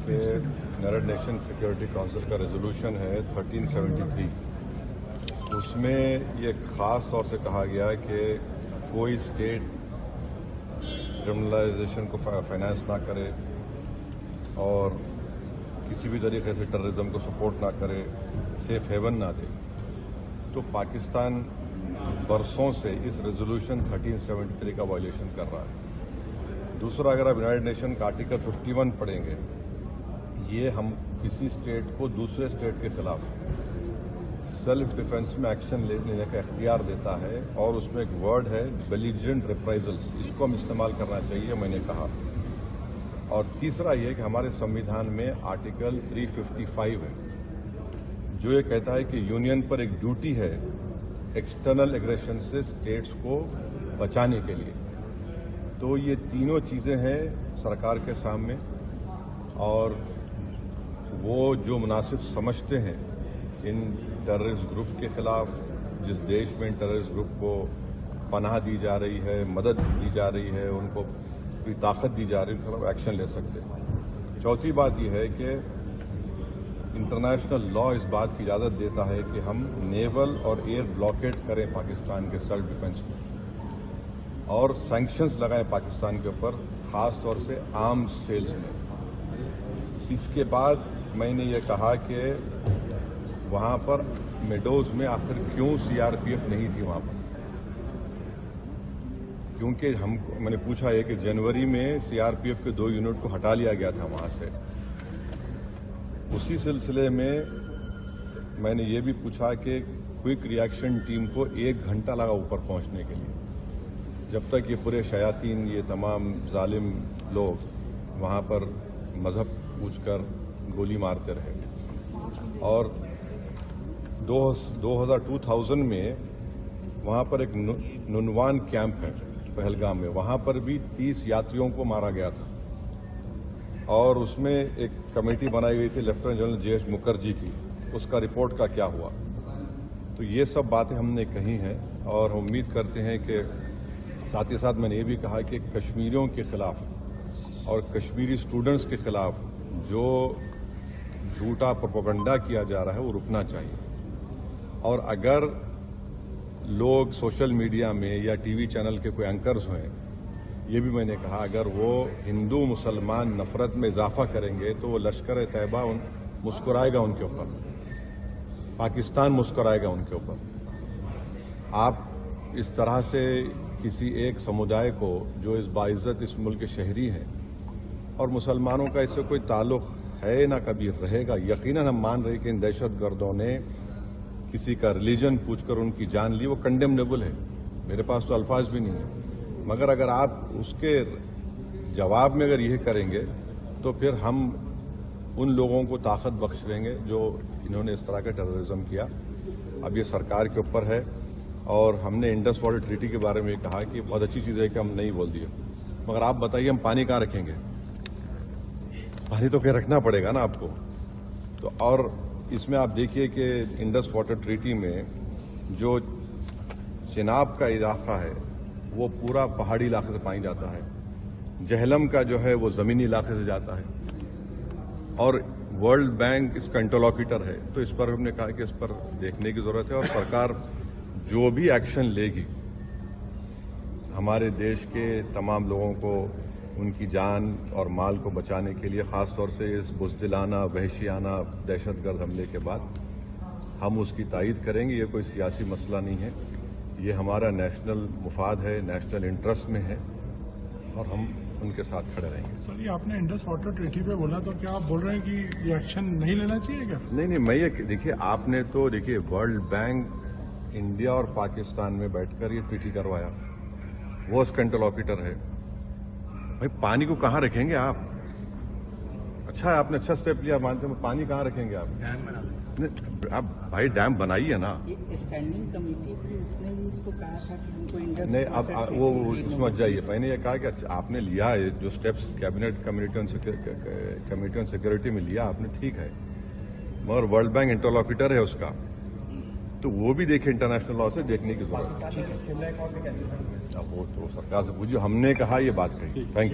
کہ United nation security council کا resolution ہے 1373. اس میں یہ خاص طور سے کہا گیا کہ کوئی اسٹیٹ کرمنلائزیشن کو فائنانس نہ کرے اور کسی بھی طریقے سے ٹیررزم کو سپورٹ نہ کرے، سیف ہیون نہ دے. تو پاکستان برسوں سے اس ریزولوشن 1373 کا وائلیشن کر رہا ہے. دوسرا، اگر آپ یونائیٹڈ نیشن کا آرٹیکل 51 پڑھیں گے، یہ ہم کسی اسٹیٹ کو دوسرے اسٹیٹ کے خلاف سیلف ڈیفense میں ایکشن لینے کا اختیار دیتا ہے، اور اس میں ایک ورڈ ہے بیلیجرنٹ ریپرائزلز، اس کو ہم استعمال کرنا چاہیے، میں نے کہا. اور تیسرا یہ کہ ہمارے سمویدھان میں آرٹیکل 355 ہے جو یہ کہتا ہے کہ یونین پر ایک ڈیوٹی ہے ایکسٹرنل ایگریشن سے اسٹیٹس کو بچانے کے لیے. تو یہ تینوں چیزیں ہیں سرکار کے سامنے، اور وہ جو مناسب سمجھتے ہیں ان ٹیررسٹ گروپ کے خلاف، جس دیش میں ان ٹیررسٹ گروپ کو پناہ دی جا رہی ہے، مدد دی جا رہی ہے، ان کو کوئی طاقت دی جا رہی ہے، ان کے خلاف ایکشن لے سکتے ہیں. چوتھی بات یہ ہے کہ انٹرنیشنل لا اس بات کی اجازت دیتا ہے کہ ہم نیول اور ایئر بلاکیٹ کریں پاکستان کے سیلف ڈیفenس میں، اور سینکشنز لگائیں پاکستان کے اوپر، خاص طور سے آرمز سیلز میں. اس کے بعد میں نے یہ کہا کہ وہاں پر میڈوز میں آخر کیوں CRPF نہیں تھی وہاں پر، کیونکہ میں نے پوچھا ہے کہ جنوری میں CRPF کے 2 یونٹ کو ہٹا لیا گیا تھا وہاں سے. اسی سلسلے میں میں نے یہ بھی پوچھا کہ کوئک ریئیکشن ٹیم کو 1 گھنٹہ لگا اوپر پہنچنے کے لیے، جب تک یہ پورے شیاطین، یہ تمام ظالم لوگ وہاں پر مذہب پوچھ کر گولی مارتے رہے. اور 2000 میں وہاں پر ایک ننوان کیمپ ہے پہلگام میں، وہاں پر بھی 30 یاتریوں کو مارا گیا تھا، اور اس میں ایک کمیٹی بنائی گئی تھی لیفٹیننٹ جنرل JH مکھرجی کی. اس کا رپورٹ کا کیا ہوا؟ تو یہ سب باتیں ہم نے کہی ہیں، اور ہم امید کرتے ہیں کہ ساتھ ہی ساتھ میں نے یہ بھی کہا کہ کشمیریوں کے خلاف اور کشمیری اسٹوڈنٹس کے خلاف جو جھوٹا پروپیگنڈا کیا جا رہا ہے وہ رکنا چاہیے. اور اگر لوگ سوشل میڈیا میں یا ٹی وی چینل کے کوئی اینکرز ہیں، یہ بھی میں نے کہا اگر وہ ہندو مسلمان نفرت میں اضافہ کریں گے تو وہ لشکر طیبہ مسکرائے گا ان کے اوپر، پاکستان مسکرائے گا ان کے اوپر. آپ اس طرح سے کسی ایک سمودائے کو جو اس باعزت اس ملک کے شہری ہیں، اور مسلمانوں کا اس سے کوئی تعلق ہے نہ کبھی رہے گا، یقیناً ہم مان رہے کہ ان دہشت گردوں نے کسی کا ریلیجن پوچھ کر ان کی جان لی، وہ کنڈیمنیبل ہے، میرے پاس تو الفاظ بھی نہیں ہیں. مگر اگر آپ اس کے جواب میں اگر یہ کریں گے تو پھر ہم ان لوگوں کو طاقت بخش دیں گے جو انہوں نے اس طرح کا ٹیررزم کیا. اب یہ سرکار کے اوپر ہے، اور ہم نے انڈس واٹر ٹریٹی کے بارے میں کہا کہ بہت اچھی چیز ہے کہ ہم نہیں بول دیے، مگر آپ بتائیے ہم پانی کہاں رکھیں گے؟ پانی تو کہیں رکھنا پڑے گا نا آپ کو. تو اور اس میں آپ دیکھیے کہ انڈس واٹر ٹریٹی میں جو چناب کا علاقہ ہے وہ پورا پہاڑی علاقے سے پانی جاتا ہے، جہلم کا جو ہے وہ زمینی علاقے سے جاتا ہے، اور ورلڈ بینک اس کا انٹرلوکیٹر ہے. تو اس پر ہم نے کہا کہ اس پر دیکھنے کی ضرورت ہے، اور سرکار جو بھی ایکشن لے گی ہمارے دیش کے تمام لوگوں کو ان کی جان اور مال کو بچانے کے لیے، خاص طور سے اس بزدلانہ وحشیانہ دہشت گرد حملے کے بعد ہم اس کی تائید کریں گے. یہ کوئی سیاسی مسئلہ نہیں ہے، یہ ہمارا نیشنل مفاد ہے، نیشنل انٹرسٹ میں ہے، اور ہم ان کے ساتھ کھڑے رہیں گے. سر، یہ آپ نے انڈس واٹر ٹریٹی پہ بولا، تو کیا آپ بول رہے ہیں کہ یہ ایکشن نہیں لینا چاہیے کیا؟ نہیں، میں یہ دیکھیے، آپ نے تو دیکھیے ورلڈ بینک انڈیا اور پاکستان میں بیٹھ کر یہ ٹریٹی کروایا، وہ اس کا انٹرلوکیٹر ہے. بھائی پانی کو کہاں رکھیں گے آپ؟ اچھا ہے آپ نے اچھا اسٹیپ لیا، مانتے ہیں، پانی کہاں رکھیں گے آپ؟ ڈیم بنا دیں. آپ بھائی ڈیم بنائیے نا. اسٹینڈنگ کمیٹی تھی، اس نے بھی اس کو کہا تھا کہ ان کو انڈس نہیں، اب وہ سمجھ جائیے. میں نے یہ کہا کہ آپ نے لیا ہے جو steps cabinet committee on security میں لیا آپ نے، ٹھیک ہے، مگر ورلڈ بینک انٹرلوکیٹر ہے اس کا، تو وہ بھی دیکھیں، انٹرنیشنل لا سے دیکھنے کی ضرورت ہے. اب وہ تو سرکار سے پوچھیے، ہم نے کہا یہ بات کہی. Thank you.